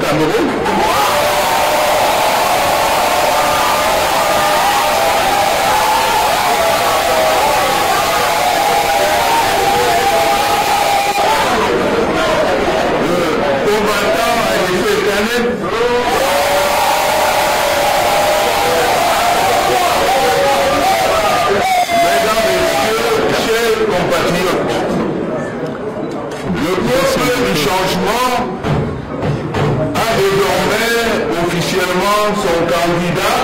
Cameroun. Le combattant Agnès Ekané. Mesdames, Messieurs, chers compatriotes, le peuple du changement a désormais officiellement son candidat,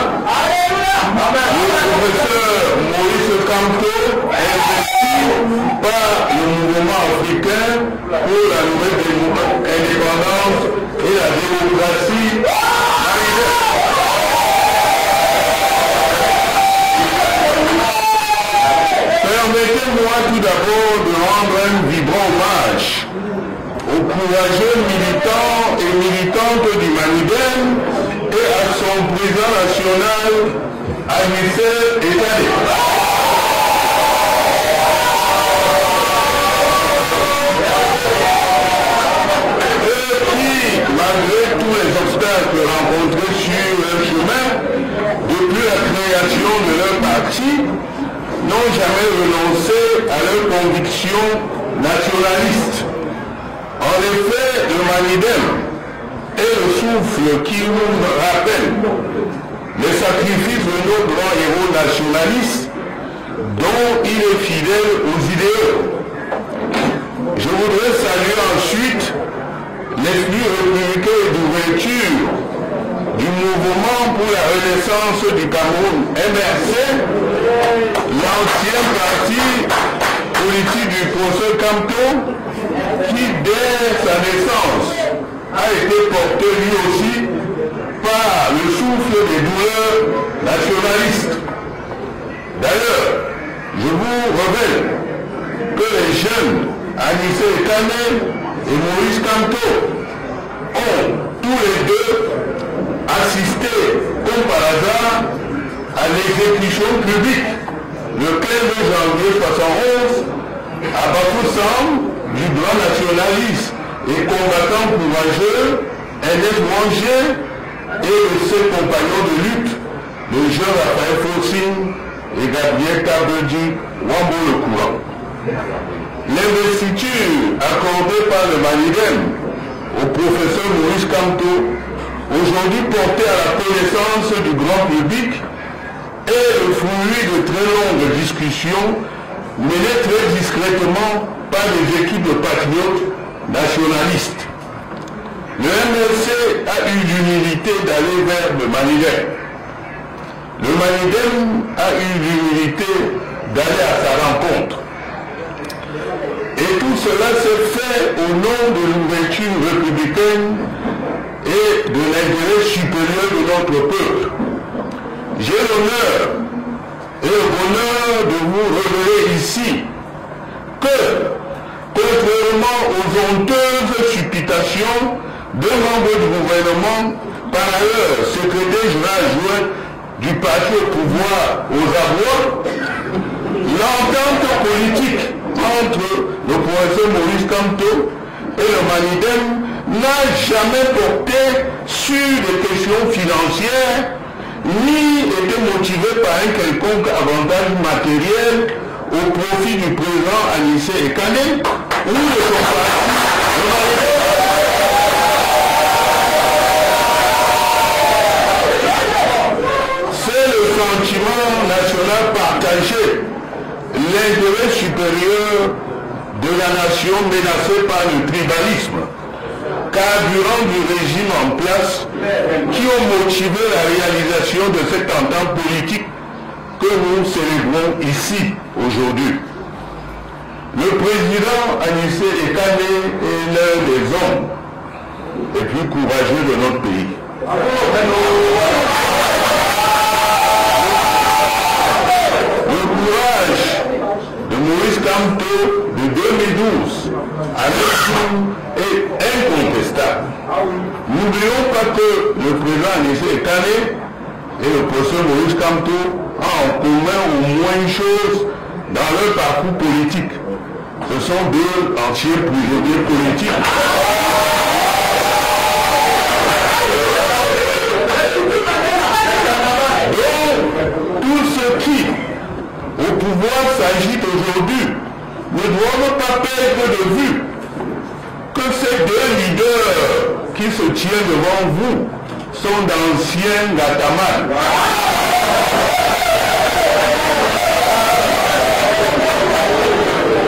le professeur Maurice Kamto, investi par le mouvement africain pour la nouvelle indépendance et la démocratie marocaine. Permettez-moi tout d'abord de rendre un vibrant hommage aux courageux militants et militantes du Manidem et à son président national, Agnès Ekané. Eux qui, malgré tous les obstacles rencontrés sur leur chemin, depuis la création de leur parti, n'ont jamais renoncé à leurs convictions nationalistes. En effet, le Manidem est le souffle qui nous rappelle les sacrifices de nos grands héros nationalistes dont il est fidèle aux idéaux. Je voudrais saluer ensuite l'esprit républicain et d'ouverture du mouvement pour la renaissance du Cameroun, MRC, l'ancien parti politique du professeur Kamto, qui dès sa naissance a été porté lui aussi par le souffle des douleurs nationalistes. D'ailleurs, je vous révèle que les jeunes Agnès Ekané et Maurice Kamto ont tous les deux assisté, comme par hasard, à l'exécution publique le 15 janvier 1971 à Bafoussam du grand nationaliste et combattant courageux Ernest Manger et de ses compagnons de lutte, le jeune Raphaël Fossine et Gabriel Kabedji Wambo le Courant. L'investiture accordée par le Manidem au professeur Maurice Kamto, aujourd'hui portée à la connaissance du grand public, est le fruit de très longues discussions menées très discrètement par des équipes de patriotes nationalistes. Le MRC a eu l'humilité d'aller vers le Manidem. Le Manidem a eu l'humilité d'aller à sa rencontre. Et tout cela s'est fait au nom de l'ouverture républicaine et de l'intérêt supérieur de notre peuple. J'ai l'honneur et le bonheur de vous révéler ici que, contrairement aux honteuses supputations d'un membre du gouvernement, par ailleurs secrétaire général adjoint du parti au pouvoir aux abois, l'entente politique entre le professeur Maurice Kamto et le Manidem n'a jamais porté sur des questions financières ni été motivé par un quelconque avantage matériel au profit du président Agnès Ekané ou de son parti. C'est le sentiment national partagé, l'intérêt supérieur de la nation menacée par le tribalisme, carburant du régime en place, qui ont motivé la réalisation de cette entente politique que nous célébrons ici aujourd'hui. Le président Agnès Ekané est l'un des hommes les plus courageux de notre pays. Le courage de Maurice Kamto de 2012 à notre est incontestable. N'oublions pas que le président Agnès Ekané et le professeur Maurice Kamto ont en commun au moins une chose dans leur parcours politique. Ce sont deux anciens prisonniers politiques. de vue que ces deux leaders qui se tiennent devant vous sont d'anciens Gatamans.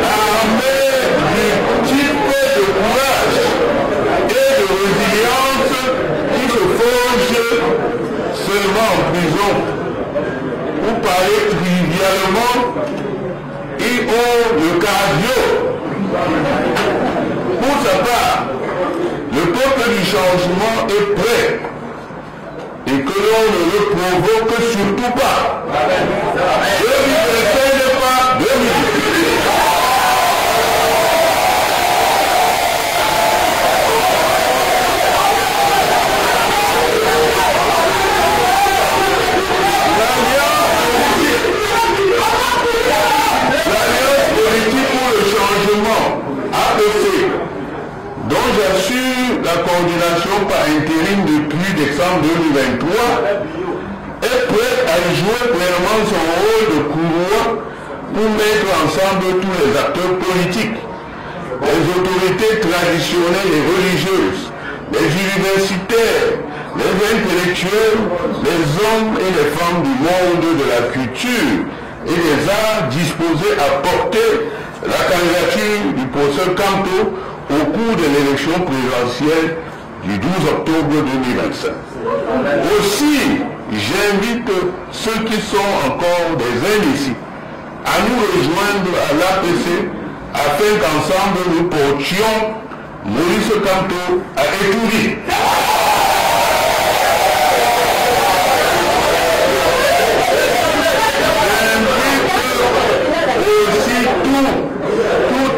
Armés du type de courage et de résilience qui se forgent seulement en prison. Pour parler trivialement, ils ont le cardio. Pour sa part, le peuple du changement est prêt et que l'on ne le provoque surtout pas. 2025 n'est pas 2018. L'Alliance politique pour le changement, APC, dont j'assure la coordination par intérim depuis décembre 2023, est prête à y jouer pleinement son rôle de courroie pour mettre ensemble tous les acteurs politiques, les autorités traditionnelles et religieuses, les universitaires, les intellectuels, les hommes et les femmes du monde de la culture et des arts disposés à porter la candidature du professeur Kanto au cours de l'élection présidentielle du 12 octobre 2025. Aussi, j'invite ceux qui sont encore des indécis à nous rejoindre à l'APC afin qu'ensemble nous portions Maurice Kanto à Étouri. Aussi toutes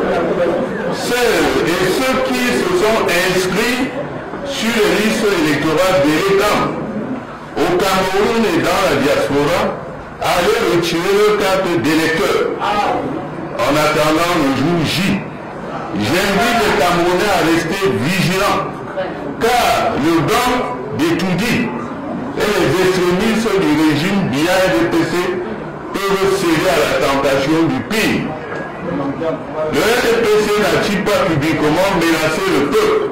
celles et ceux qui se sont inscrits sur les listes électorales de l'État au Cameroun et dans la diaspora, aller retirer leur carte d'électeur en attendant le jour J. J'invite les Camerounais à rester vigilants, car le banc d'étoudis et les extrémistes du régime BIA et DPC peuvent céder à la tentation du pire. Le RDPC n'a-t-il pas publiquement menacé le peuple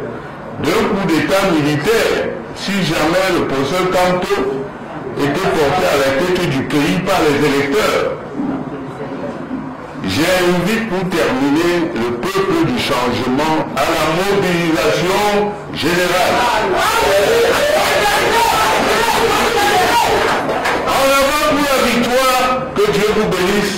d'un coup d'État militaire si jamais le professeur Kanto était porté à la tête du pays par les électeurs? J'invite pour terminer le peuple du changement à la mobilisation générale. En avant pour la victoire, que Dieu vous bénisse.